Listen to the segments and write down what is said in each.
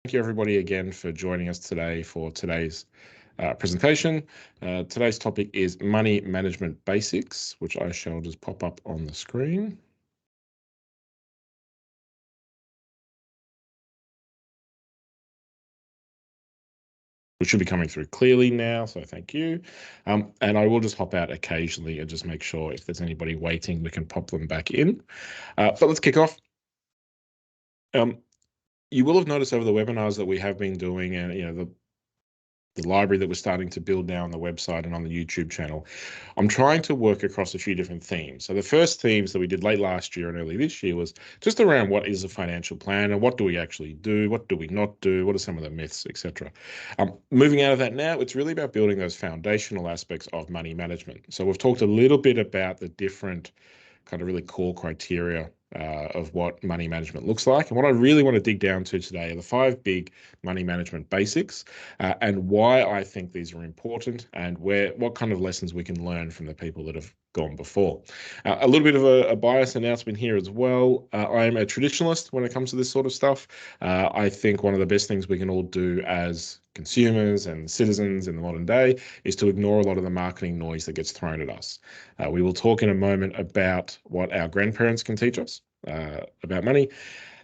Thank you everybody again for joining us today for today's presentation. Today's topic is money management basics, which I shall just pop up on the screen. Which should be coming through clearly now, so thank you. And I will just hop out occasionally and just make sure if there's anybody waiting, we can pop them back in. But let's kick off. You will have noticed over the webinars that we have been doing, and the library that we're starting to build now on the website and on the YouTube channel, I'm trying to work across a few different themes. So the first themes that we did late last year and early this year was just around what is a financial plan and what do we actually do, what do we not do, what are some of the myths, etc. Moving out of that now, it's really about building those foundational aspects of money management. So we've talked a little bit about the different kind of really core criteria of what money management looks like. And what I really want to dig down to today are the 5 big money management basics and why I think these are important and what kind of lessons we can learn from the people that have gone before. A little bit of a bias announcement here as well. I'm a traditionalist when it comes to this sort of stuff. I think one of the best things we can all do as consumers and citizens in the modern day is to ignore a lot of the marketing noise that gets thrown at us. We will talk in a moment about what our grandparents can teach us about money.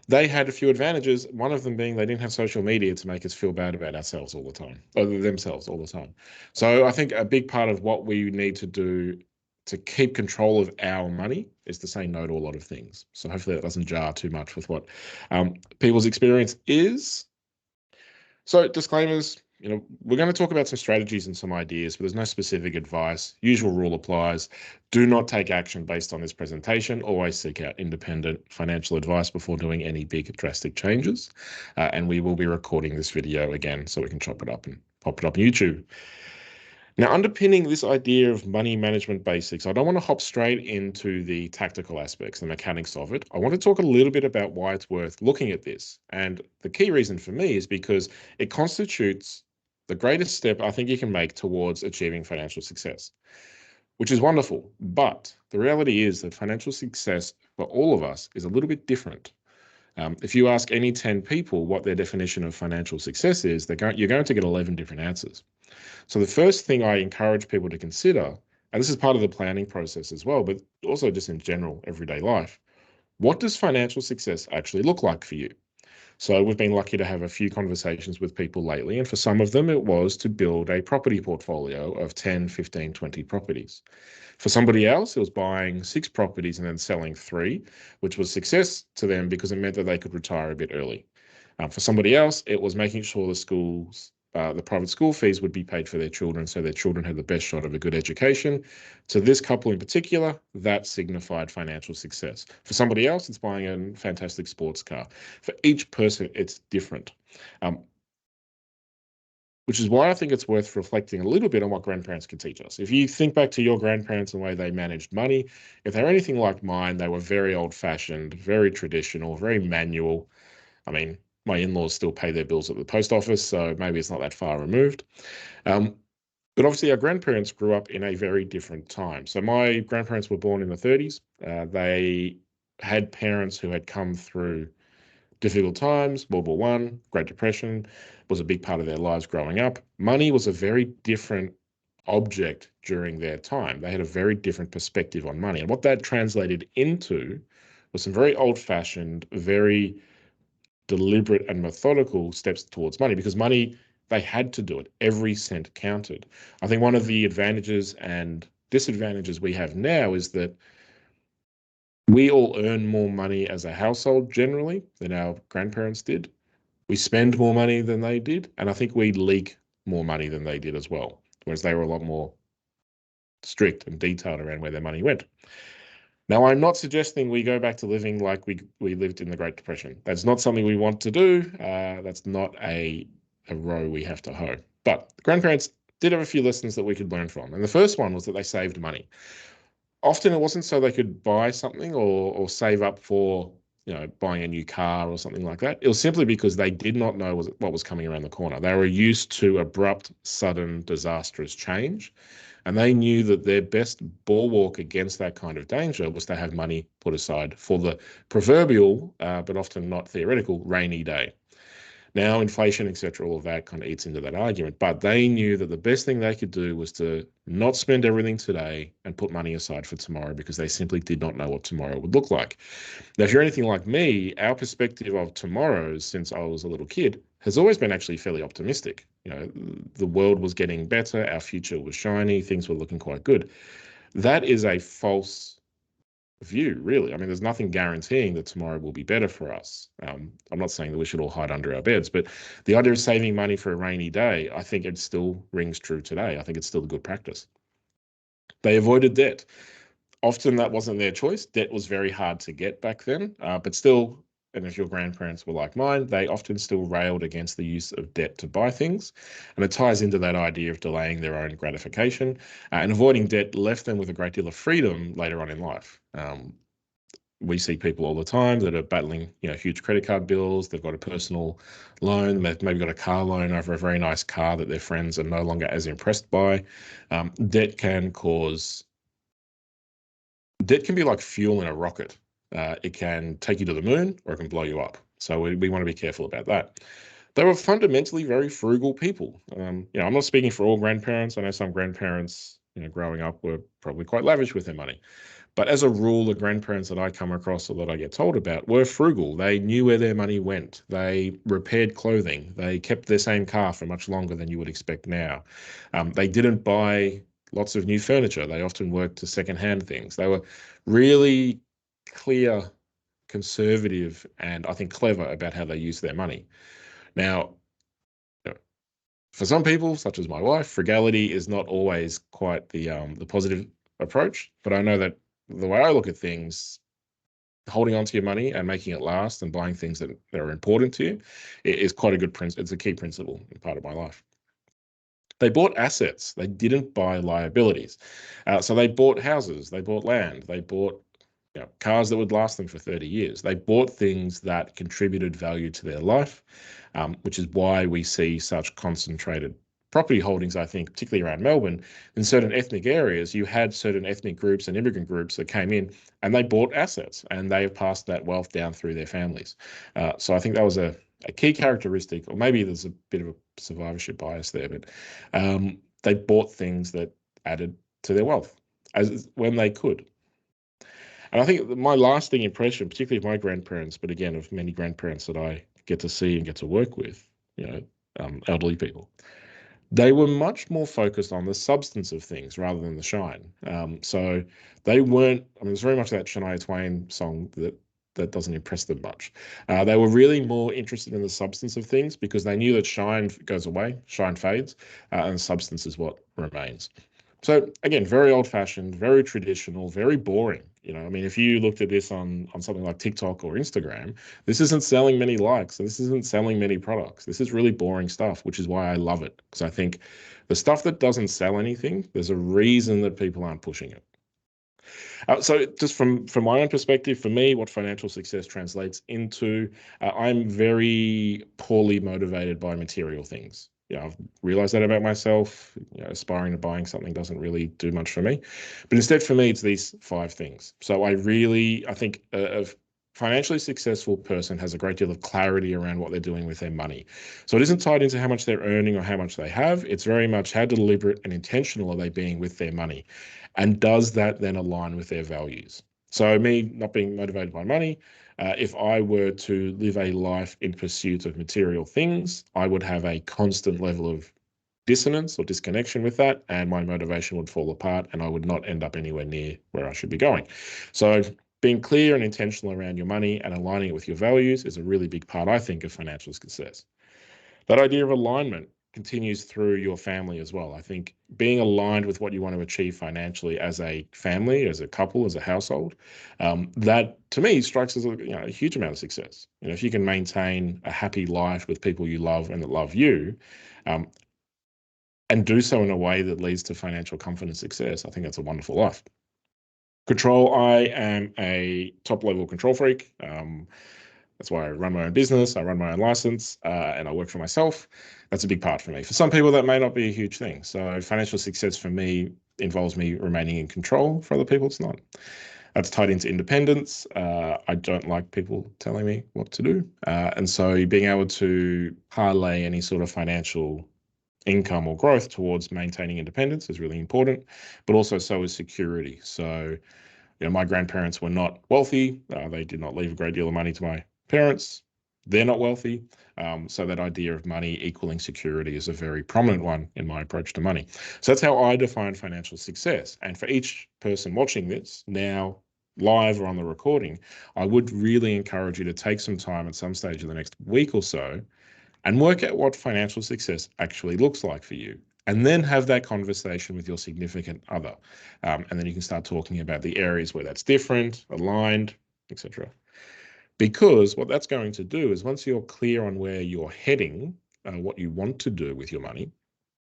They had a few advantages, one of them being they didn't have social media to make us feel bad about ourselves all the time, or themselves all the time. So I think a big part of what we need to do to keep control of our money is to say no to a lot of things. So hopefully that doesn't jar too much with what people's experience is. So disclaimers, we're going to talk about some strategies and some ideas, but there's no specific advice. Usual rule applies. Do not take action based on this presentation. Always seek out independent financial advice before doing any big drastic changes. And we will be recording this video again so we can chop it up and pop it up on YouTube. Now, underpinning this idea of money management basics, I don't want to hop straight into the tactical aspects, the mechanics of it. I want to talk a little bit about why it's worth looking at this. And the key reason for me is because it constitutes the greatest step I think you can make towards achieving financial success, which is wonderful. But the reality is that financial success for all of us is a little bit different. If you ask any 10 people what their definition of financial success is, you're going to get 11 different answers. So the first thing I encourage people to consider, and this is part of the planning process as well, but also just in general everyday life, what does financial success actually look like for you? So we've been lucky to have a few conversations with people lately, and for some of them it was to build a property portfolio of 10, 15, 20 properties. For somebody else, it was buying 6 properties and then selling 3, which was success to them because it meant that they could retire a bit early. For somebody else, it was making sure the private school fees would be paid for their children so their children had the best shot of a good education. To this couple in particular, that signified financial success. For somebody else, it's buying a fantastic sports car. For each person, it's different. Which is why I think it's worth reflecting a little bit on what grandparents can teach us. If you think back to your grandparents and the way they managed money, if they're anything like mine, they were very old-fashioned, very traditional, very manual. I mean, my in-laws still pay their bills at the post office, so maybe it's not that far removed. But obviously our grandparents grew up in a very different time. So my grandparents were born in the 30s. They had parents who had come through difficult times. World War I, Great Depression was a big part of their lives growing up. Money was a very different object during their time. They had a very different perspective on money. And what that translated into was some very old-fashioned, very deliberate and methodical steps towards money, because money, they had to do it. Every cent counted. I think one of the advantages and disadvantages we have now is that we all earn more money as a household generally than our grandparents did. We spend more money than they did, and I think we leak more money than they did as well, whereas they were a lot more strict and detailed around where their money went. Now, I'm not suggesting we go back to living like we lived in the Great Depression. That's not something we want to do. That's not a row we have to hoe. But the grandparents did have a few lessons that we could learn from. And the first one was that they saved money. Often it wasn't so they could buy something or save up for buying a new car or something like that. It was simply because they did not know what was coming around the corner. They were used to abrupt, sudden, disastrous change. And they knew that their best bulwark against that kind of danger was to have money put aside for the proverbial, but often not theoretical, rainy day. Now, inflation, etc., all of that kind of eats into that argument. But they knew that the best thing they could do was to not spend everything today and put money aside for tomorrow, because they simply did not know what tomorrow would look like. Now, if you're anything like me, our perspective of tomorrow since I was a little kid has always been actually fairly optimistic. The world was getting better, our future was shiny, things were looking quite good. That is a false view, really. I mean, there's nothing guaranteeing that tomorrow will be better for us. I'm not saying that we should all hide under our beds, but the idea of saving money for a rainy day, I think it still rings true today. I think it's still a good practice. They avoided debt. Often that wasn't their choice. Debt was very hard to get back then, but still, and if your grandparents were like mine, they often still railed against the use of debt to buy things. And it ties into that idea of delaying their own gratification. And avoiding debt left them with a great deal of freedom later on in life. We see people all the time that are battling, huge credit card bills. They've got a personal loan. They've maybe got a car loan over a very nice car that their friends are no longer as impressed by. Debt can be like fuel in a rocket. It can take you to the moon or it can blow you up. So we want to be careful about that. They were fundamentally very frugal people. I'm not speaking for all grandparents. I know some grandparents, growing up were probably quite lavish with their money. But as a rule, the grandparents that I come across or that I get told about were frugal. They knew where their money went. They repaired clothing. They kept their same car for much longer than you would expect now. They didn't buy lots of new furniture. They often worked to secondhand things. They were really clear, conservative, and I think clever about how they use their money. Now, for some people, such as my wife, frugality is not always quite the positive approach. But I know that the way I look at things, holding on to your money and making it last and buying things that are important to you is quite a good principle. It's a key principle in part of my life. They bought assets. They didn't buy liabilities. So they bought houses. They bought land. They bought cars that would last them for 30 years. They bought things that contributed value to their life, which is why we see such concentrated property holdings, I think, particularly around Melbourne. In certain ethnic areas, you had certain ethnic groups and immigrant groups that came in and they bought assets and they have passed that wealth down through their families. So I think that was a key characteristic, or maybe there's a bit of a survivorship bias there, but they bought things that added to their wealth when they could. And I think my lasting impression, particularly of my grandparents, but again, of many grandparents that I get to see and get to work with, elderly people, they were much more focused on the substance of things rather than the shine. So they weren't, it's very much that Shania Twain song that doesn't impress them much. They were really more interested in the substance of things because they knew that shine goes away, shine fades, and substance is what remains. So again, very old-fashioned, very traditional, very boring. If you looked at this on something like TikTok or Instagram, this isn't selling many likes, and this isn't selling many products. This is really boring stuff, which is why I love it, because I think the stuff that doesn't sell anything, there's a reason that people aren't pushing it. So just from my own perspective, for me, what financial success translates into, I'm very poorly motivated by material things. I've realized that about myself. Aspiring to buying something doesn't really do much for me. But instead, for me, it's these 5 things. So I think a financially successful person has a great deal of clarity around what they're doing with their money. So it isn't tied into how much they're earning or how much they have. It's very much how deliberate and intentional are they being with their money? And does that then align with their values? So me not being motivated by money, if I were to live a life in pursuit of material things, I would have a constant level of dissonance or disconnection with that, and my motivation would fall apart, and I would not end up anywhere near where I should be going. So being clear and intentional around your money and aligning it with your values is a really big part, I think, of financial success. That idea of alignment continues through your family as well. I think being aligned with what you want to achieve financially as a family, as a couple, as a household, that to me strikes as a huge amount of success. If you can maintain a happy life with people you love and that love you, and do so in a way that leads to financial comfort and success, I think that's a wonderful life. Control, I am a top-level control freak. That's why I run my own business, I run my own license, and I work for myself. That's a big part for me. For some people, that may not be a huge thing. So financial success for me involves me remaining in control. For other people, it's not. That's tied into independence. I don't like people telling me what to do. And so being able to parlay any sort of financial income or growth towards maintaining independence is really important, but also so is security. So, my grandparents were not wealthy. They did not leave a great deal of money to my parents. They're not wealthy. So that idea of money equaling security is a very prominent one in my approach to money. So that's how I define financial success. And for each person watching this now, live or on the recording, I would really encourage you to take some time at some stage in the next week or so and work out what financial success actually looks like for you. And then have that conversation with your significant other. And then you can start talking about the areas where that's different, aligned, etc. Because what that's going to do is once you're clear on where you're heading, what you want to do with your money,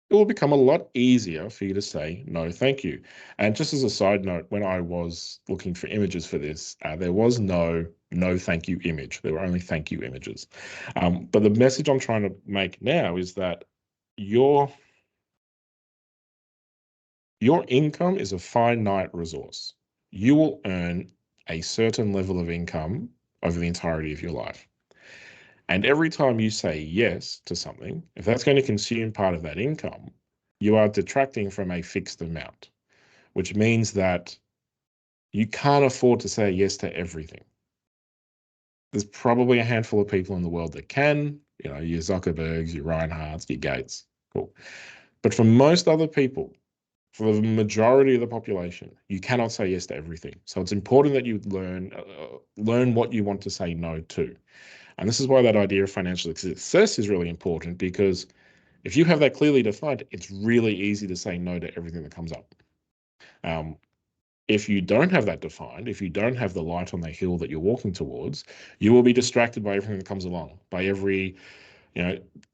it will become a lot easier for you to say no, thank you. And just as a side note, when I was looking for images for this, there was no thank you image. There were only thank you images. But the message I'm trying to make now is that your income is a finite resource. You will earn a certain level of income over the entirety of your life. And every time you say yes to something, if that's going to consume part of that income, you are detracting from a fixed amount, which means that you can't afford to say yes to everything. There's probably a handful of people in the world that can, your Zuckerbergs, your Reinhardts, your Gates. Cool. But for most other people, for the majority of the population, you cannot say yes to everything. So it's important that you learn what you want to say no to. And this is why that idea of financial success is really important, because if you have that clearly defined, it's really easy to say no to everything that comes up. If you don't have that defined, if you don't have the light on the hill that you're walking towards, you will be distracted by everything that comes along, by every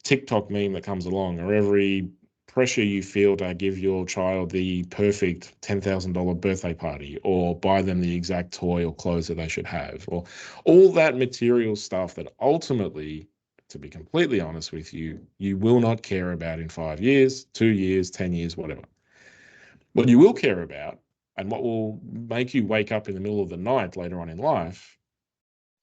TikTok meme that comes along, or every pressure you feel to give your child the perfect $10,000 birthday party, or buy them the exact toy or clothes that they should have, or all that material stuff that ultimately, to be completely honest with you, you will not care about in 5 years, 2 years, 10 years, whatever. What you will care about, and what will make you wake up in the middle of the night later on in life,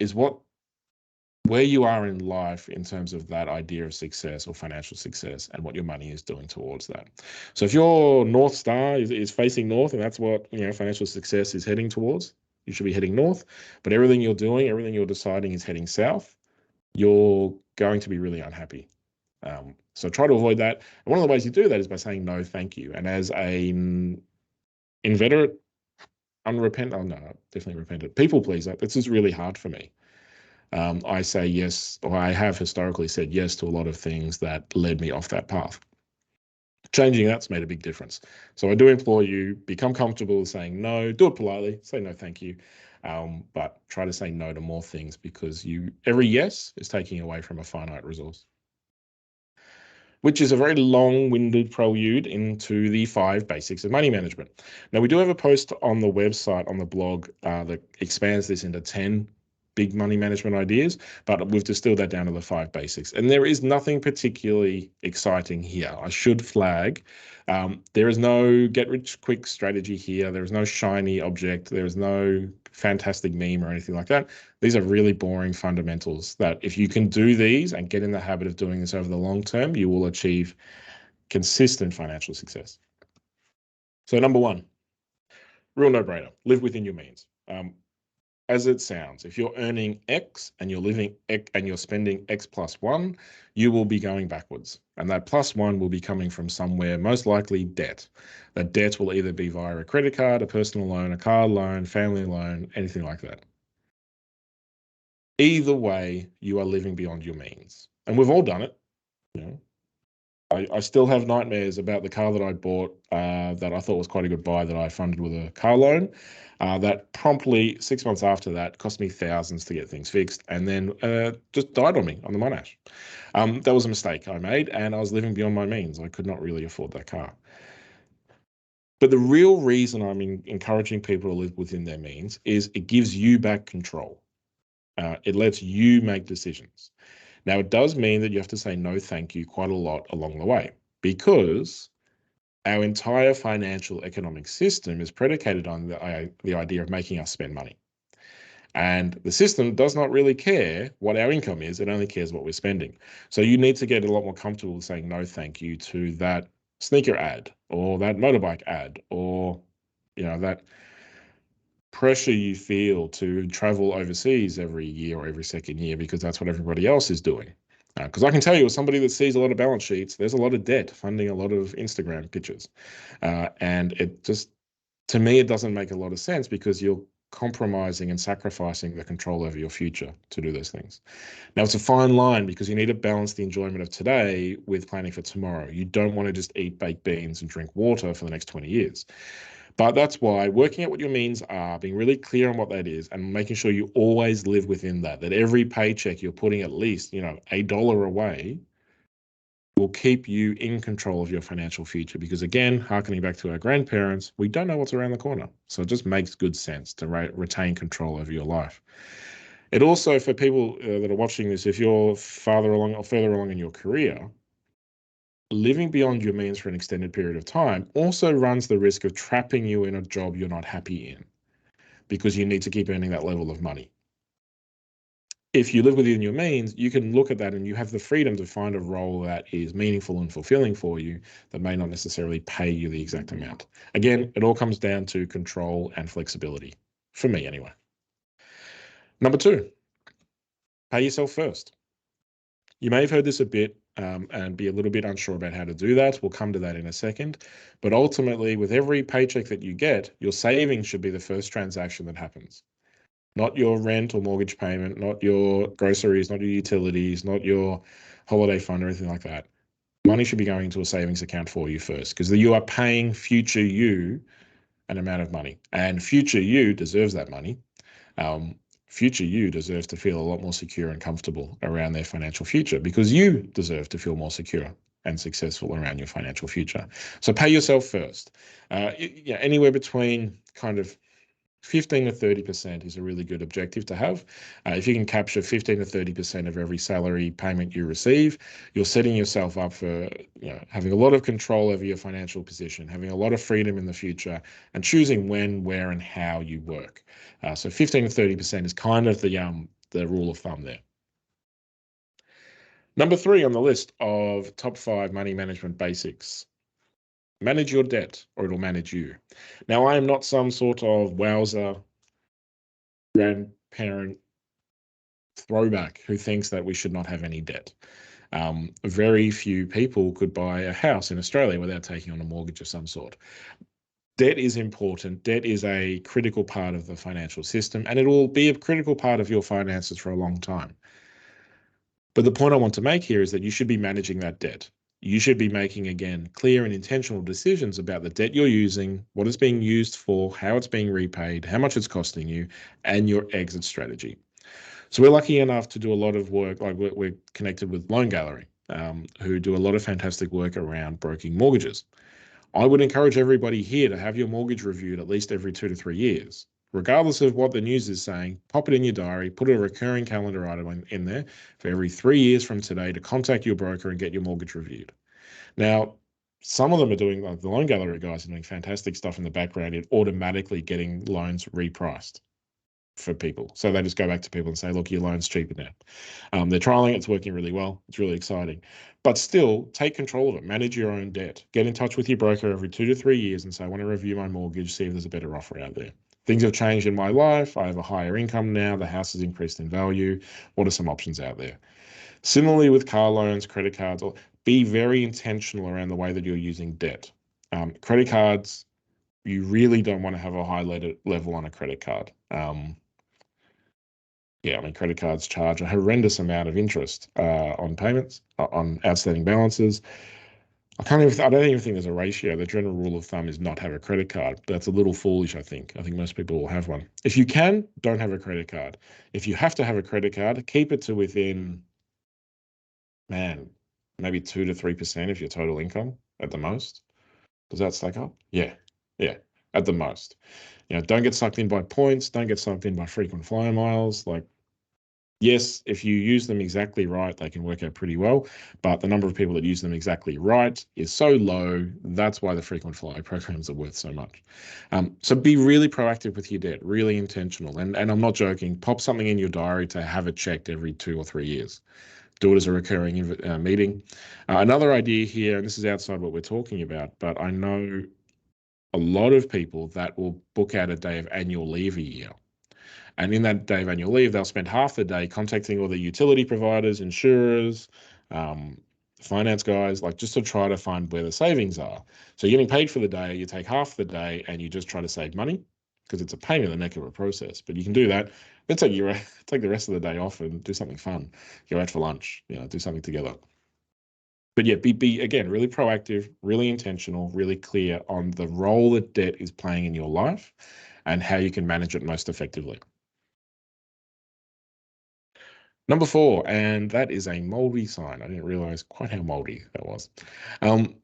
is where you are in life in terms of that idea of success or financial success, and what your money is doing towards that. So if your North Star is facing north, and that's what financial success is heading towards, you should be heading north. But everything you're doing, everything you're deciding is heading south, you're going to be really unhappy. So try to avoid that. And one of the ways you do that is by saying no, thank you. And as an inveterate, definitely repentant people pleaser, this is really hard for me. I say yes, or I have historically said yes to a lot of things that led me off that path. Changing that's made a big difference. So I do implore you, become comfortable with saying no, do it politely, say no, thank you. But try to say no to more things, because every yes is taking away from a finite resource. Which is a very long-winded prelude into the 5 basics of money management. Now, we do have a post on the website, on the blog, that expands this into 10 big money management ideas, but we've distilled that down to the 5 basics. And there is nothing particularly exciting here. I should flag, there is no get-rich-quick strategy here. There is no shiny object. There is no fantastic meme or anything like that. These are really boring fundamentals that if you can do these and get in the habit of doing this over the long term, you will achieve consistent financial success. So number 1, real no-brainer, live within your means. As it sounds, if you're earning X and you're living X and you're spending X plus 1, you will be going backwards. And that plus 1 will be coming from somewhere, most likely debt. That debt will either be via a credit card, a personal loan, a car loan, family loan, anything like that. Either way, you are living beyond your means. And we've all done it. I still have nightmares about the car that I bought that I thought was quite a good buy, that I funded with a car loan. That promptly, 6 months after that, cost me thousands to get things fixed, and then just died on me on the Monash. That was a mistake I made, and I was living beyond my means. I could not really afford that car. But the real reason I'm encouraging people to live within their means is it gives you back control. It lets you make decisions. Now, it does mean that you have to say no thank you quite a lot along the way, because Our entire financial economic system is predicated on the idea of making us spend money. And the system does not really care what our income is. It only cares what we're spending. So you need to get a lot more comfortable with saying no thank you to that sneaker ad or that motorbike ad or, that pressure you feel to travel overseas every year or every second year because that's what everybody else is doing. Because I can tell you, as somebody that sees a lot of balance sheets, there's a lot of debt funding a lot of Instagram pictures. And it just, to me, it doesn't make a lot of sense because you're compromising and sacrificing the control over your future to do those things. Now, it's a fine line because you need to balance the enjoyment of today with planning for tomorrow. You don't want to just eat baked beans and drink water for the next 20 years. But that's why working out what your means are, being really clear on what that is, and making sure you always live within that every paycheck you're putting at least, $1 away will keep you in control of your financial future. Because again, harkening back to our grandparents, we don't know what's around the corner. So it just makes good sense to retain control over your life. It also, for people that are watching this, if you're farther along or further along in your career, living beyond your means for an extended period of time also runs the risk of trapping you in a job you're not happy in because you need to keep earning that level of money. If you live within your means, you can look at that and you have the freedom to find a role that is meaningful and fulfilling for you that may not necessarily pay you the exact amount. Again, it all comes down to control and flexibility, for me anyway. Number 2, pay yourself first. You may have heard this a bit and be a little bit unsure about how to do that. We'll come to that in a second. But ultimately, with every paycheck that you get, your savings should be the first transaction that happens. Not your rent or mortgage payment, not your groceries, not your utilities, not your holiday fund or anything like that. Money should be going into a savings account for you first because you are paying future you an amount of money. And future you deserves that money. Future you deserves to feel a lot more secure and comfortable around their financial future because you deserve to feel more secure and successful around your financial future. So pay yourself first. Anywhere between kind of 15 to 30% is a really good objective to have. If you can capture 15 to 30% of every salary payment you receive, you're setting yourself up for having a lot of control over your financial position, having a lot of freedom in the future, and choosing when, where, and how you work. So 15 to 30% is kind of the rule of thumb there. Number 3 on the list of top 5 money management basics. Manage your debt or it'll manage you. Now, I am not some sort of wowzer grandparent throwback who thinks that we should not have any debt. Very few people could buy a house in Australia without taking on a mortgage of some sort. Debt is important. Debt is a critical part of the financial system, and it will be a critical part of your finances for a long time. But the point I want to make here is that you should be managing that debt. You should be making, again, clear and intentional decisions about the debt you're using, what it's being used for, how it's being repaid, how much it's costing you, and your exit strategy. So we're lucky enough to do a lot of work, like we're connected with Loan Gallery, who do a lot of fantastic work around broking mortgages. I would encourage everybody here to have your mortgage reviewed at least every 2 to 3 years. Regardless of what the news is saying, pop it in your diary, put a recurring calendar item in there for every 3 years from today to contact your broker and get your mortgage reviewed. Now, some of them are doing, like the Loan Gallery guys are doing fantastic stuff in the background in automatically getting loans repriced for people. So they just go back to people and say, look, your loan's cheaper now. They're trialing it. It's working really well. It's really exciting. But still, take control of it. Manage your own debt. Get in touch with your broker every 2 to 3 years and say, I want to review my mortgage, see if there's a better offer out there. Things have changed in my life. I have a higher income now. The house has increased in value. What are some options out there? Similarly with car loans, credit cards, be very intentional around the way that you're using debt. Credit cards, you really don't want to have a high level on a credit card. Credit cards charge a horrendous amount of interest on payments, on outstanding balances. I don't even think there's a ratio. The general rule of thumb is not have a credit card. That's a little foolish, I think. I think most people will have one. If you can, don't have a credit card. If you have to have a credit card, keep it to within, maybe 2 to 3% of your total income at the most. Does that stack up? Yeah, at the most. Don't get sucked in by points. Don't get sucked in by frequent flyer miles. Like, Yes, if you use them exactly right, they can work out pretty well. But the number of people that use them exactly right is so low. That's why the frequent flyer programs are worth so much. So be really proactive with your debt, really intentional. And I'm not joking. Pop something in your diary to have it checked every 2 or 3 years. Do it as a recurring meeting. Another idea here, and this is outside what we're talking about, but I know a lot of people that will book out a day of annual leave a year. And in that day of annual leave, they'll spend half the day contacting all the utility providers, insurers, um, finance guys, like just to try to find where the savings are. So you're getting paid for the day, you take half the day and you just try to save money because it's a pain in the neck of a process. But you can do that. Then take the rest of the day off and do something fun. Go out for lunch, do something together. But yeah, be again really proactive, really intentional, really clear on the role that debt is playing in your life and how you can manage it most effectively. Number four, and that is a moldy sign. I didn't realize quite how moldy that was. Um,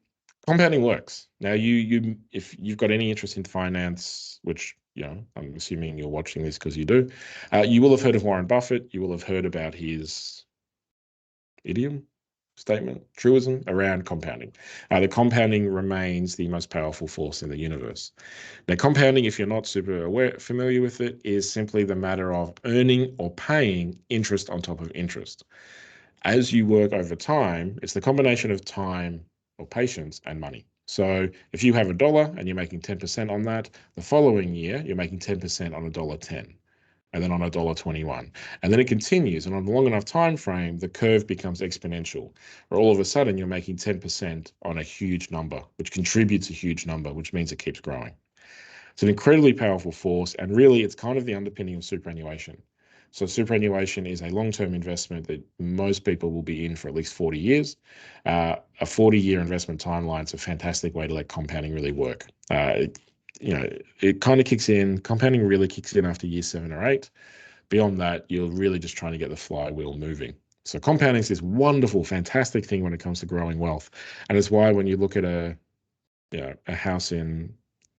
Compounding works. Now, if you've got any interest in finance, which I'm assuming you're watching this because you do, you will have heard of Warren Buffett. You will have heard about his idiom, statement, truism around compounding. The compounding remains the most powerful force in the universe. Now, compounding, if you're not familiar with it, is simply the matter of earning or paying interest on top of interest. As you work over time, it's the combination of time or patience and money. So if you have $1 and you're making 10% on that, the following year you're making 10% on $1.10 and then on $1.21. And then it continues. And on a long enough time frame, the curve becomes exponential, where all of a sudden you're making 10% on a huge number, which contributes a huge number, which means it keeps growing. It's an incredibly powerful force, and really it's kind of the underpinning of superannuation. So superannuation is a long-term investment that most people will be in for at least 40 years. A 40-year investment timeline is a fantastic way to let compounding really work. It kind of kicks in, compounding really kicks in after year 7 or 8. Beyond that, you're really just trying to get the flywheel moving. So compounding is this wonderful, fantastic thing when it comes to growing wealth. And it's why when you look at a house in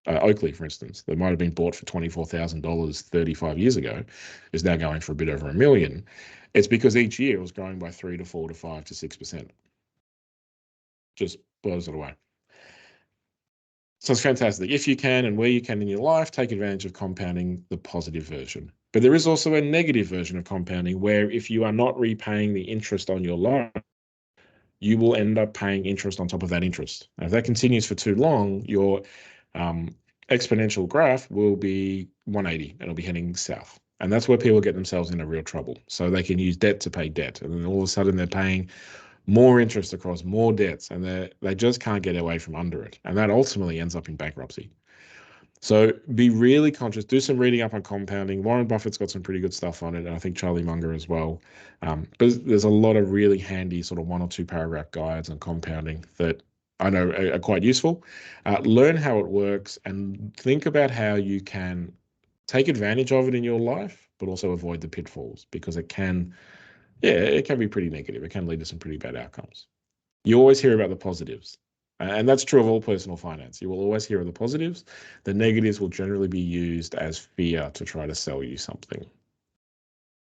Oakley, for instance, that might have been bought for $24,000 35 years ago, is now going for a bit over $1 million. It's because each year it was growing by 3 to 4 to 5 to 6%. Just blows it away. So it's fantastic. If you can and where you can in your life, take advantage of compounding, the positive version. But there is also a negative version of compounding where if you are not repaying the interest on your loan, you will end up paying interest on top of that interest. And if that continues for too long, your exponential graph will be 180 and it'll be heading south. And that's where people get themselves into real trouble. So they can use debt to pay debt. And then all of a sudden they're paying more interest across more debts and they just can't get away from under it. And that ultimately ends up in bankruptcy. So be really conscious. Do some reading up on compounding. Warren Buffett's got some pretty good stuff on it, and I think Charlie Munger as well. But there's a lot of really handy sort of 1 or 2 paragraph guides on compounding that I know are quite useful. Learn how it works and think about how you can take advantage of it in your life, but also avoid the pitfalls because it can be pretty negative. It can lead to some pretty bad outcomes. You always hear about the positives. And that's true of all personal finance. You will always hear of the positives. The negatives will generally be used as fear to try to sell you something.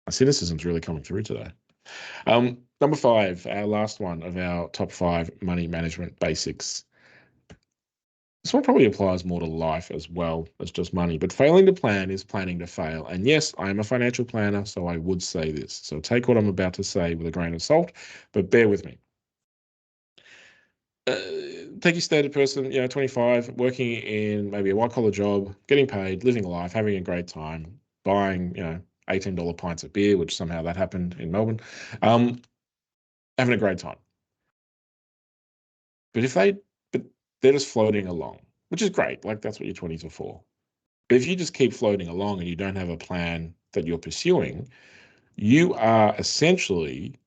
My cynicism's really coming through today. Number 5, our last one of our top 5 money management basics. This one probably applies more to life as well as just money, but failing to plan is planning to fail. And yes, I am a financial planner, so I would say this. So take what I'm about to say with a grain of salt, but bear with me. uh, Take your standard person, 25, working in maybe a white collar job, getting paid, living a life, having a great time, buying, $18 pints of beer, which somehow that happened in Melbourne, um, having a great time. But but they're just floating along, which is great. Like that's what your 20s are for. But if you just keep floating along and you don't have a plan that you're pursuing, you are essentially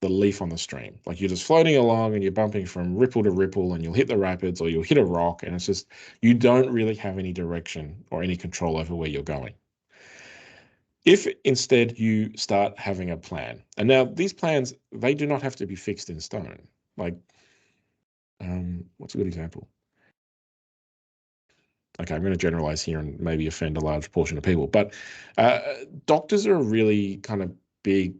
the leaf on the stream. Like you're just floating along and you're bumping from ripple to ripple and you'll hit the rapids or you'll hit a rock and it's just, you don't really have any direction or any control over where you're going. If instead you start having a plan, and now these plans, they do not have to be fixed in stone. Like, what's a good example? Okay, I'm going to generalize here and maybe offend a large portion of people, but doctors are really kind of big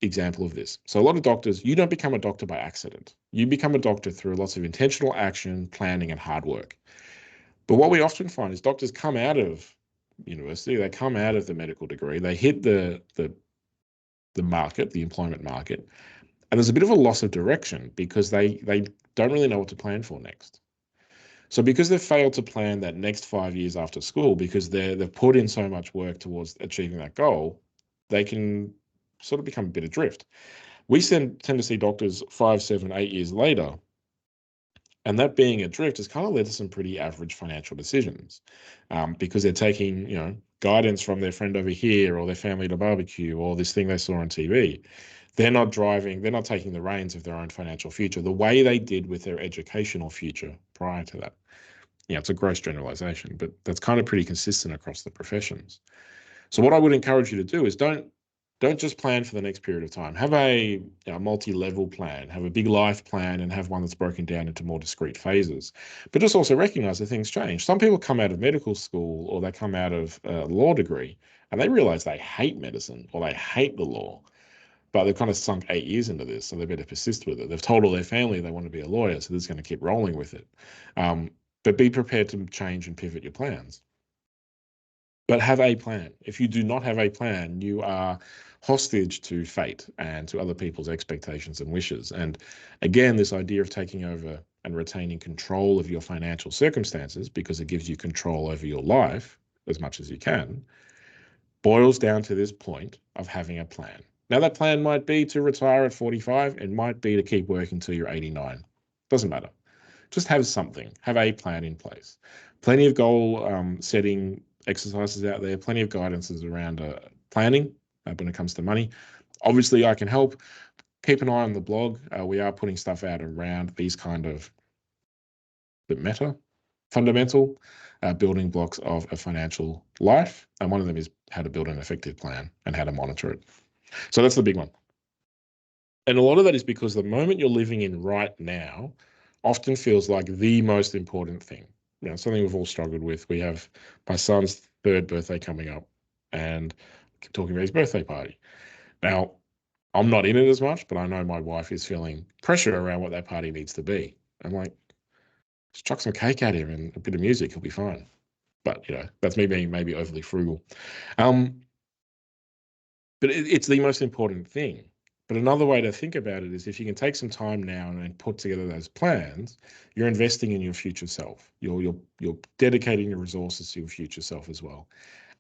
example of this. So a lot of doctors, you don't become a doctor by accident. You become a doctor through lots of intentional action, planning, and hard work. But what we often find is doctors come out of university, they come out of the medical degree, they hit the market, the employment market, and there's a bit of a loss of direction because they don't really know what to plan for next. So because they've failed to plan that next 5 years after school, because they've put in so much work towards achieving that goal, they can sort of become a bit adrift. We tend to see doctors 5, 7, 8 years later, and that being adrift has kind of led to some pretty average financial decisions, because they're taking, guidance from their friend over here or their family at a barbecue or this thing they saw on TV. They're not taking the reins of their own financial future the way they did with their educational future prior to that. It's a gross generalization, but that's kind of pretty consistent across the professions. So what I would encourage you to do is don't just plan for the next period of time. Have a multi-level plan, have a big life plan, and have one that's broken down into more discrete phases. But just also recognize that things change. Some people come out of medical school or they come out of a law degree and they realize they hate medicine or they hate the law, but they've kind of sunk 8 years into this, so they better persist with it. They've told all their family they want to be a lawyer, so they're just going to keep rolling with it. But be prepared to change and pivot your plans. But have a plan. If you do not have a plan, you are hostage to fate and to other people's expectations and wishes. And again, this idea of taking over and retaining control of your financial circumstances, because it gives you control over your life as much as you can, boils down to this point of having a plan. Now, that plan might be to retire at 45. It might be to keep working till you're 89. Doesn't matter. Just have something. Have a plan in place. Plenty of goal setting exercises out there, plenty of guidances around planning when it comes to money. Obviously, I can help. Keep an eye on the blog. We are putting stuff out around these kind of fundamental building blocks of a financial life. And one of them is how to build an effective plan and how to monitor it. So that's the big one. And a lot of that is because the moment you're living in right now often feels like the most important thing. Something we've all struggled with. We have my son's 3rd birthday coming up and talking about his birthday party. Now, I'm not in it as much, but I know my wife is feeling pressure around what that party needs to be. I'm like, just chuck some cake at him and a bit of music, he'll be fine. But, that's me being maybe overly frugal. But it's the most important thing. But another way to think about it is if you can take some time now and put together those plans, you're investing in your future self. You're dedicating your resources to your future self as well.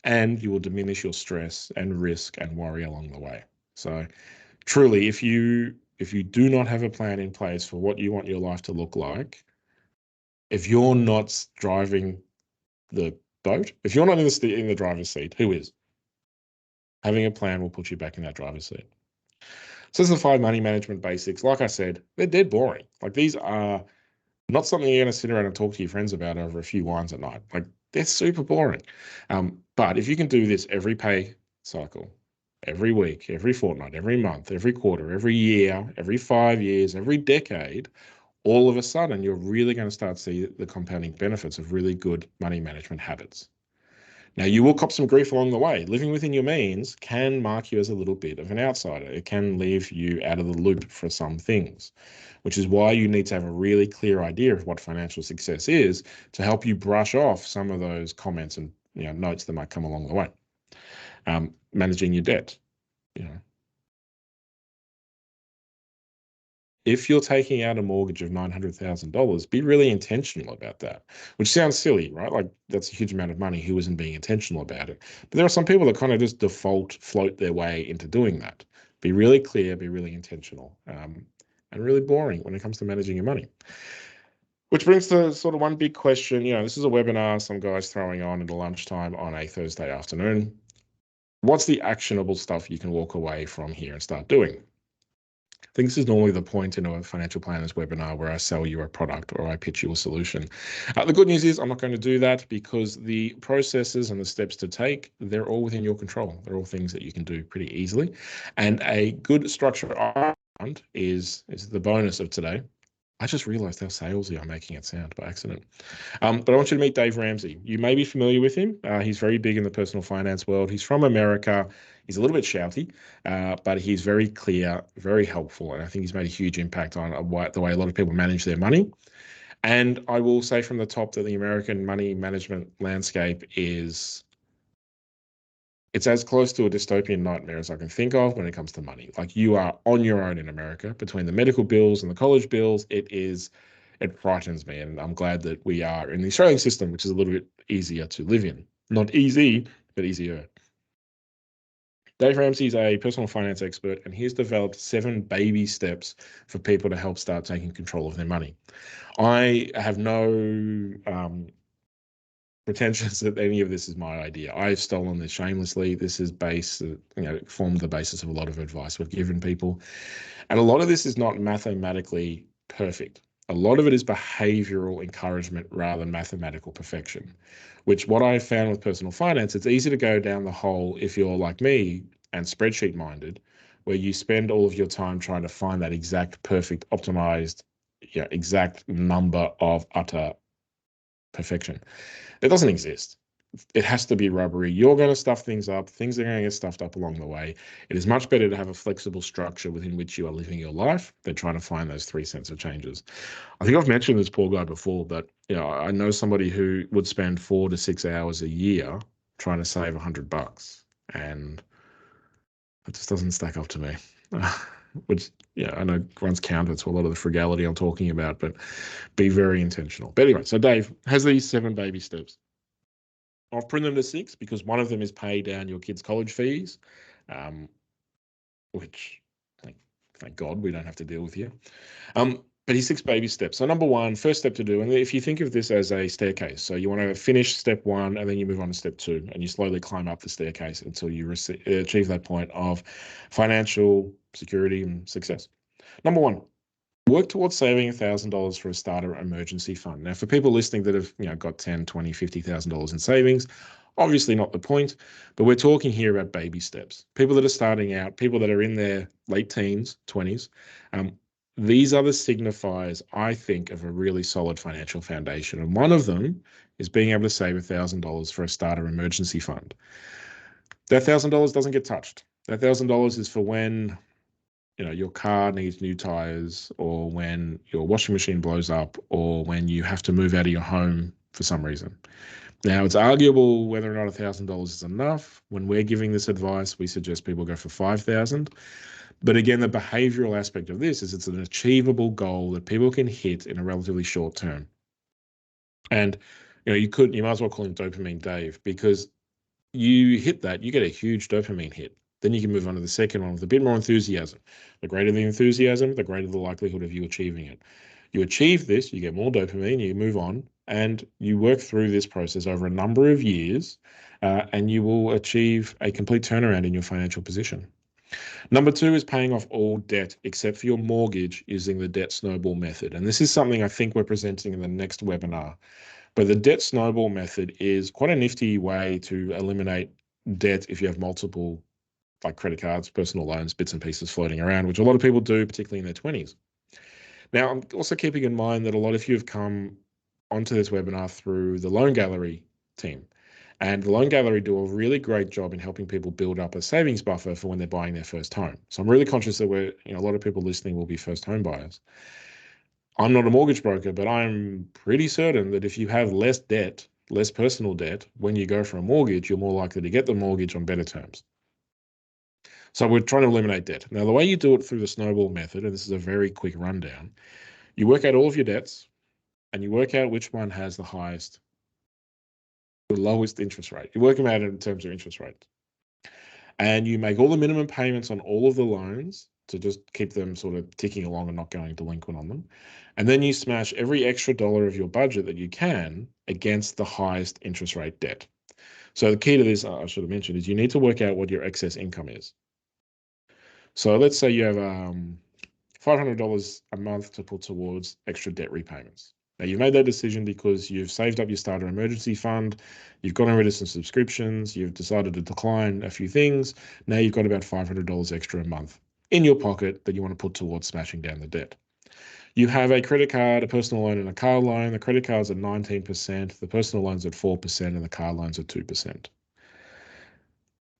And you will diminish your stress and risk and worry along the way. So truly, if you do not have a plan in place for what you want your life to look like, if you're not driving the boat, if you're not in the driver's seat, who is? Having a plan will put you back in that driver's seat. So there's the 5 money management basics. Like I said, they're dead boring. Like, these are not something you're going to sit around and talk to your friends about over a few wines at night. Like, they're super boring. But if you can do this every pay cycle, every week, every fortnight, every month, every quarter, every year, every 5 years, every decade, all of a sudden you're really going to start to see the compounding benefits of really good money management habits. Now, you will cop some grief along the way. Living within your means can mark you as a little bit of an outsider. It can leave you out of the loop for some things, which is why you need to have a really clear idea of what financial success is to help you brush off some of those comments and notes that might come along the way. Managing your debt. If you're taking out a mortgage of $900,000, be really intentional about that, which sounds silly, right? Like, that's a huge amount of money. Who isn't being intentional about it? But there are some people that kind of just float their way into doing that. Be really clear, be really intentional, and really boring when it comes to managing your money. Which brings to sort of one big question. This is a webinar some guy's throwing on at lunchtime on a Thursday afternoon. What's the actionable stuff you can walk away from here and start doing? I think this is normally the point in a financial planners webinar where I sell you a product or I pitch you a solution. The good news is I'm not going to do that because the processes and the steps to take, they're all within your control. They're all things that you can do pretty easily. And a good structure around is the bonus of today. I just realized how salesy I'm making it sound by accident. But I want you to meet Dave Ramsey. You may be familiar with him. He's very big in the personal finance world. He's from America. He's a little bit shouty, but he's very clear, very helpful, and I think he's made a huge impact on the way a lot of people manage their money. And I will say from the top that the American money management landscape it's as close to a dystopian nightmare as I can think of when it comes to money. Like, you are on your own in America between the medical bills and the college bills. It frightens me. And I'm glad that we are in the Australian system, which is a little bit easier to live in. Not easy, but easier. Dave Ramsey is a personal finance expert, and he's developed 7 baby steps for people to help start taking control of their money. I have no pretensions that any of this is my idea. I've stolen this shamelessly. This is formed the basis of a lot of advice we've given people. And a lot of this is not mathematically perfect. A lot of it is behavioral encouragement rather than mathematical perfection, which what I found with personal finance, it's easy to go down the hole if you're like me and spreadsheet minded, where you spend all of your time trying to find that exact, perfect, optimized, exact number of utter perfection. It doesn't exist. It has to be rubbery. You're going to stuff things up. Things are going to get stuffed up along the way. It is much better to have a flexible structure within which you are living your life than trying to find those 3 cents of changes. I think I've mentioned this poor guy before, but I know somebody who would spend 4 to 6 hours a year trying to save $100, and it just doesn't stack up to me. Which, I know runs counter to a lot of the frugality I'm talking about, but be very intentional. But anyway, so Dave has these 7 baby steps. I've printed them to 6 because one of them is pay down your kids' college fees, which thank God we don't have to deal with here. But he's 6 baby steps. So number 1, first step to do, and if you think of this as a staircase, so you want to finish step 1 and then you move on to step 2, and you slowly climb up the staircase until you achieve that point of financial security and success. Number 1, work towards saving $1,000 for a starter emergency fund. Now, for people listening that have got $10,000, $20,000, $50,000 in savings, obviously not the point, but we're talking here about baby steps. People that are starting out, people that are in their late teens, 20s, these are the signifiers, I think, of a really solid financial foundation. And one of them is being able to save $1,000 for a starter emergency fund. That $1,000 doesn't get touched. That $1,000 is for when your car needs new tires, or when your washing machine blows up, or when you have to move out of your home for some reason. Now, it's arguable whether or not $1,000 is enough. When we're giving this advice, we suggest people go for $5,000. But again, the behavioral aspect of this is it's an achievable goal that people can hit in a relatively short term. And you might as well call him Dopamine Dave, because you hit that, you get a huge dopamine hit. Then you can move on to the second one with a bit more enthusiasm. The greater the enthusiasm, the greater the likelihood of you achieving it. You achieve this, you get more dopamine, you move on, and you work through this process over a number of years, and you will achieve a complete turnaround in your financial position. Number 2 is paying off all debt except for your mortgage using the debt snowball method. And this is something I think we're presenting in the next webinar. But the debt snowball method is quite a nifty way to eliminate debt if you have multiple, like credit cards, personal loans, bits and pieces floating around, which a lot of people do, particularly in their 20s. Now, I'm also keeping in mind that a lot of you have come onto this webinar through the Loan Gallery team. And the Loan Gallery do a really great job in helping people build up a savings buffer for when they're buying their first home. So I'm really conscious that a lot of people listening will be first home buyers. I'm not a mortgage broker, but I'm pretty certain that if you have less debt, less personal debt, when you go for a mortgage, you're more likely to get the mortgage on better terms. So we're trying to eliminate debt. Now, the way you do it through the snowball method, and this is a very quick rundown, you work out all of your debts and you work out which one has the lowest interest rate. You work them out in terms of interest rate. And you make all the minimum payments on all of the loans to just keep them sort of ticking along and not going delinquent on them. And then you smash every extra dollar of your budget that you can against the highest interest rate debt. So the key to this, I should have mentioned, is you need to work out what your excess income is. So let's say you have $500 a month to put towards extra debt repayments. Now, you've made that decision because you've saved up your starter emergency fund, you've gotten rid of some subscriptions, you've decided to decline a few things. Now you've got about $500 extra a month in your pocket that you want to put towards smashing down the debt. You have a credit card, a personal loan, and a car loan. The credit card's at 19%, the personal loan's at 4%, and the car loan's at 2%.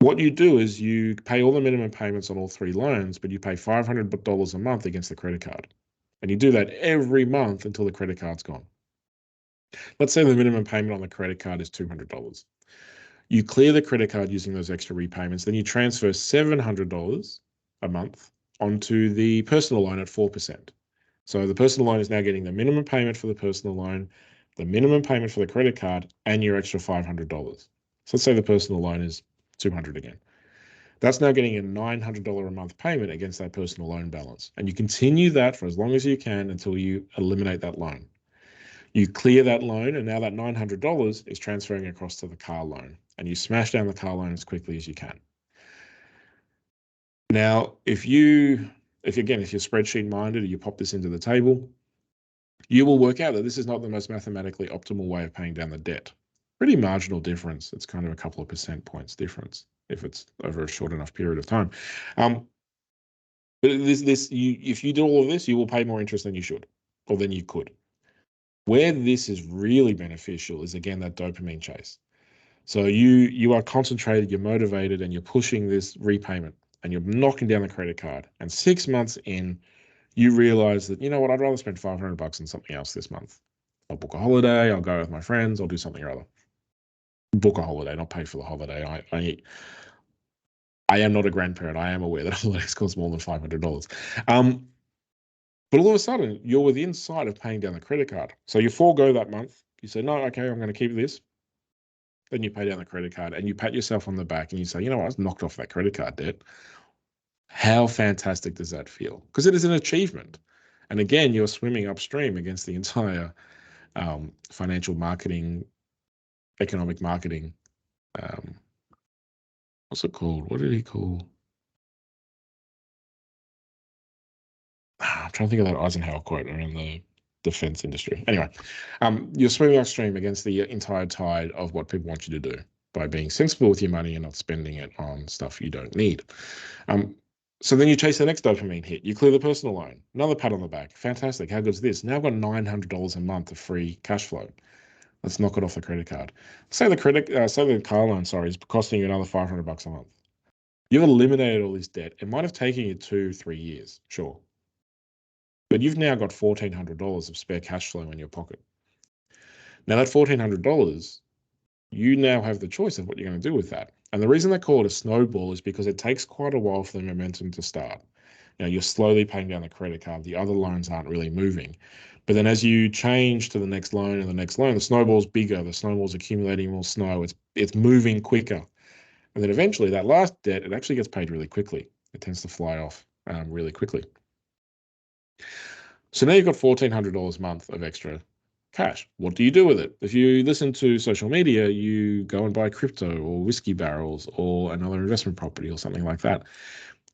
What you do is you pay all the minimum payments on all three loans, but you pay $500 a month against the credit card. And you do that every month until the credit card's gone. Let's say the minimum payment on the credit card is $200. You clear the credit card using those extra repayments, then you transfer $700 a month onto the personal loan at 4%. So the personal loan is now getting the minimum payment for the personal loan, the minimum payment for the credit card, and your extra $500. So let's say the personal loan is $200 again. That's now getting a $900 a month payment against that personal loan balance. And you continue that for as long as you can until you eliminate that loan. You clear that loan, and now that $900 is transferring across to the car loan, and you smash down the car loan as quickly as you can. Now, if you're spreadsheet minded, or you pop this into the table, you will work out that this is not the most mathematically optimal way of paying down the debt. Pretty marginal difference. It's kind of a couple of percent points difference if it's over a short enough period of time. But if you do all of this, you will pay more interest than you should, or than you could. Where this is really beneficial is, again, that dopamine chase. So you are concentrated, you're motivated, and you're pushing this repayment, and you're knocking down the credit card. And 6 months in, you realize that, you know what, I'd rather spend $500 on something else this month. I'll book a holiday, I'll go with my friends, I'll do something or other. Book a holiday, not pay for the holiday. I am not a grandparent. I am aware that holidays cost more than $500. But all of a sudden, you're within sight of paying down the credit card. So you forego that month. You say, no, okay, I'm going to keep this. Then you pay down the credit card and you pat yourself on the back and you say, you know what, I was knocked off that credit card debt. How fantastic does that feel? Because it is an achievement. And again, you're swimming upstream against the entire financial marketing, economic marketing. What's it called? What did he call? I'm trying to think of that Eisenhower quote around the defense industry. Anyway, you're swimming upstream against the entire tide of what people want you to do by being sensible with your money and not spending it on stuff you don't need. So then you chase the next dopamine hit. You clear the personal loan. Another pat on the back. Fantastic. How good is this? Now I've got $900 a month of free cash flow. Let's knock it off the credit card. Say the car loan, is costing you another $500 a month. You've eliminated all this debt. It might have taken you 2-3 years, sure. But you've now got $1,400 of spare cash flow in your pocket. Now that $1,400, you now have the choice of what you're going to do with that. And the reason they call it a snowball is because it takes quite a while for the momentum to start. Now you're slowly paying down the credit card. The other loans aren't really moving. But then as you change to the next loan and the next loan, the snowball's bigger. The snowball's accumulating more snow. It's moving quicker. And then eventually that last debt, it actually gets paid really quickly. It tends to fly off really quickly. So now you've got $1,400 a month of extra cash. What do you do with it? If you listen to social media, you go and buy crypto or whiskey barrels or another investment property or something like that.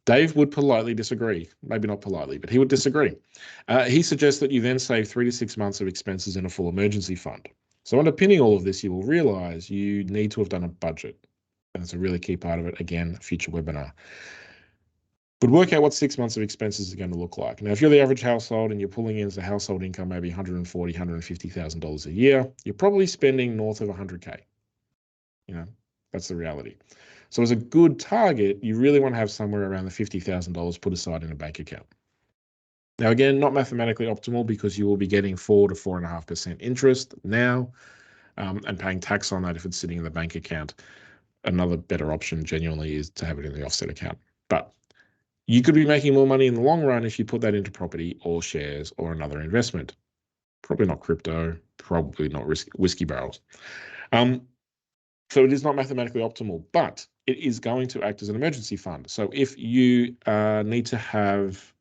Dave would politely disagree. Maybe not politely, but he would disagree. He suggests that you then save 3 to 6 months of expenses in a full emergency fund. So underpinning all of this, you will realize you need to have done a budget. And it's a really key part of it. Again, future webinar. But work out what 6 months of expenses are going to look like. Now, if you're the average household and you're pulling in as a household income, maybe $140,000, $150,000 a year, you're probably spending north of 100K. You know, that's the reality. So as a good target, you really want to have somewhere around the $50,000 put aside in a bank account. Now, again, not mathematically optimal because you will be getting 4 to 4.5% interest now and paying tax on that if it's sitting in the bank account. Another better option genuinely is to have it in the offset account. But you could be making more money in the long run if you put that into property or shares or another investment. Probably not crypto, probably not whiskey barrels. So it is not mathematically optimal, but it is going to act as an emergency fund. So if you need to have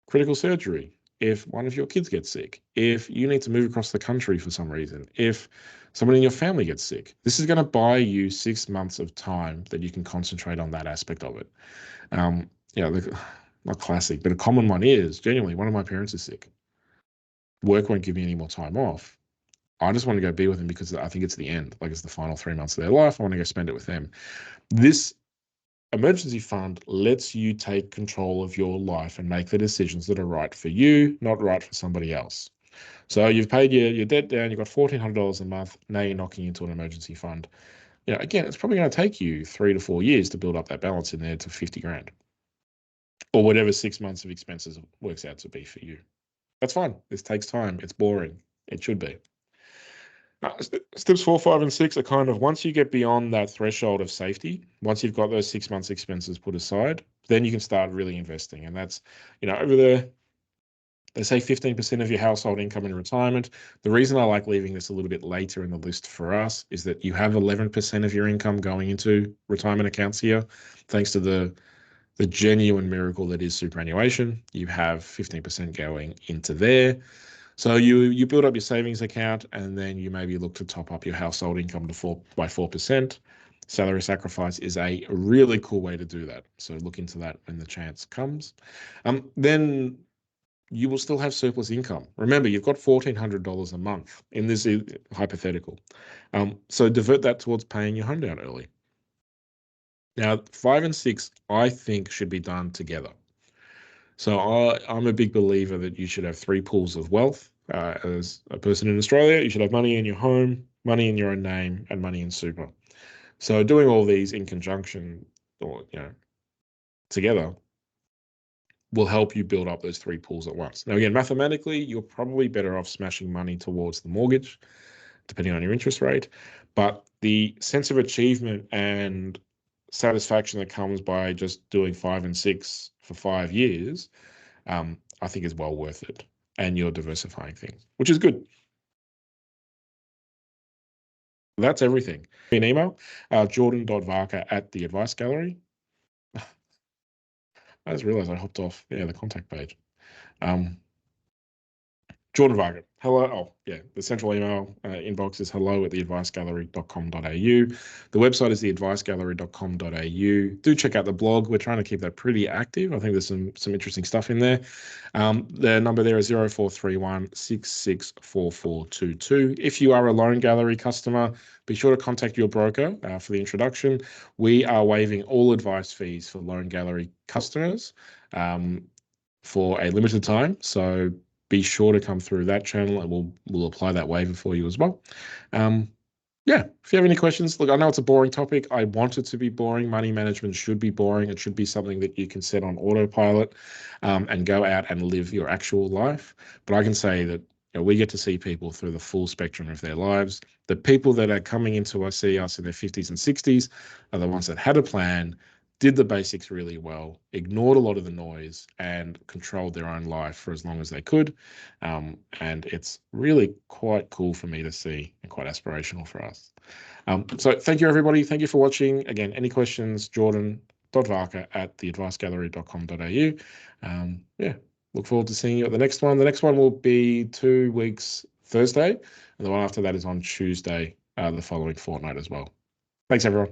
critical surgery, if one of your kids gets sick, if you need to move across the country for some reason, if someone in your family gets sick, this is going to buy you 6 months of time that you can concentrate on that aspect of it. Not classic, but a common one is, genuinely, one of my parents is sick. Work won't give me any more time off. I just want to go be with them because I think it's the end. Like it's the final 3 months of their life. I want to go spend it with them. This emergency fund lets you take control of your life and make the decisions that are right for you, not right for somebody else. So you've paid your debt down. You've got $1,400 a month. Now you're knocking into an emergency fund. again, it's probably going to take you 3 to 4 years to build up that balance in there to 50 grand or whatever 6 months of expenses works out to be for you. That's fine. This takes time. It's boring. It should be. Steps 4, 5, and 6 are kind of once you get beyond that threshold of safety, once you've got those 6 months expenses put aside, then you can start really investing. And that's, over there, they say 15% of your household income in retirement. The reason I like leaving this a little bit later in the list for us is that you have 11% of your income going into retirement accounts here, thanks to the genuine miracle that is superannuation. You have 15% going into there. So you build up your savings account, and then you maybe look to top up your household income by 4%. Salary sacrifice is a really cool way to do that. So look into that when the chance comes. Then you will still have surplus income. Remember, you've got $1,400 a month in this hypothetical. So divert that towards paying your home down early. Now, 5 and 6, I think, should be done together. So I'm a big believer that you should have 3 pools of wealth. As a person in Australia, you should have money in your home, money in your own name, and money in super. So doing all these in conjunction or, together will help you build up those 3 pools at once. Now, again, mathematically, you're probably better off smashing money towards the mortgage, depending on your interest rate. But the sense of achievement and satisfaction that comes by just doing 5 and 6 for 5 years, I think is well worth it. And you're diversifying things, which is good. That's everything. An email, jordan.vaka@theadvicegallery. I just realized I hopped off the contact page. Jordan Vaka. Hello. Oh, yeah. The central email inbox is hello@theadvicegallery.com.au. The website is theadvicegallery.com.au. Do check out the blog. We're trying to keep that pretty active. I think there's some interesting stuff in there. The number there is 0431 664422. If you are a Loan Gallery customer, be sure to contact your broker for the introduction. We are waiving all advice fees for Loan Gallery customers for a limited time. So be sure to come through that channel, and we'll apply that waiver for you as well. If you have any questions, look, I know it's a boring topic. I want it to be boring. Money management should be boring. It should be something that you can set on autopilot and go out and live your actual life. But I can say that we get to see people through the full spectrum of their lives. The people that are coming into us, see us in their 50s and 60s, are the ones that had a plan, did the basics really well, ignored a lot of the noise, and controlled their own life for as long as they could. And it's really quite cool for me to see and quite aspirational for us. So thank you, everybody. Thank you for watching. Again, any questions, jordan.vaka@theadvicegallery.com.au. Look forward to seeing you at the next one. The next one will be 2 weeks Thursday, and the one after that is on Tuesday, the following fortnight as well. Thanks, everyone.